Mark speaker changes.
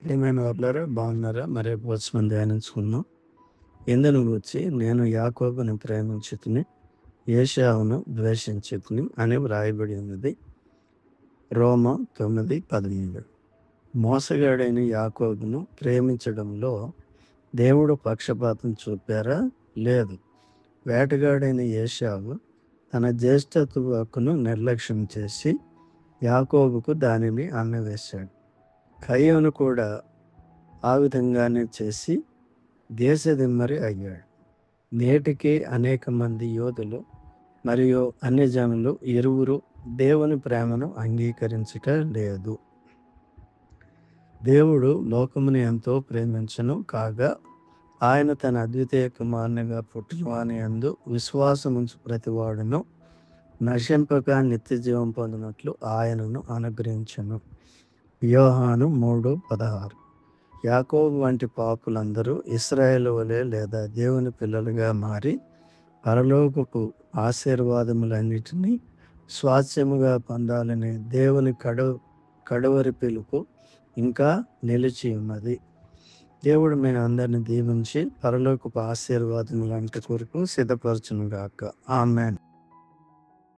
Speaker 1: ఏమైనా వాళ్ళారా బాగున్నారా? మరి మనం ధ్యానించుకుందాం. ఇందును గూర్చి నేను యాకోబుని ప్రేమించితిని, ఏశావును ద్వేషించితిని అని వ్రాయబడి ఉన్నది. రోమా 9:13. మోసగాడైన యాకోబును ప్రేమించడంలో దేవుడు పక్షపాతం చూపారా? లేదు. వేటగాడైన ఏశావు తన జ్యేష్ఠత్వ హక్కును నిర్లక్ష్యం చేసి యాకోబుకు దానిని అమ్మవేశాడు. కయ్యోను కూడా ఆ విధంగానే చేసి దేశదిమ్మరి అయ్యాడు. నేటికి అనేక మంది యోధులు మరియు అన్యజనులు ఇరువురు దేవుని ప్రేమను అంగీకరించట లేదు. దేవుడు లోకమును ఎంతో ప్రేమించను కాగా ఆయన తన అద్వితీయ కుమారునిగా పుట్టిన వాని యందు విశ్వాసముంచు ప్రతివాడును నశింపక నిత్య జీవం పొందినట్లు ఆయనను అనుగ్రహించను. యోహాను 3:16. యాకోబు వంటి పాపులందరూ ఇశ్రాయేలు వలె లేదా దేవుని పిల్లలుగా మారి పరలోకపు ఆశీర్వాదములన్నిటినీ స్వాస్థ్యముగా పొందాలని దేవుని కడవరి పిలుపు ఇంకా నిలిచి ఉన్నది. దేవుడు మీ అందరిని దీవించి పరలోకపు ఆశీర్వాదములంటి కొరకు సిద్ధపరచును గాక. ఆమేన్.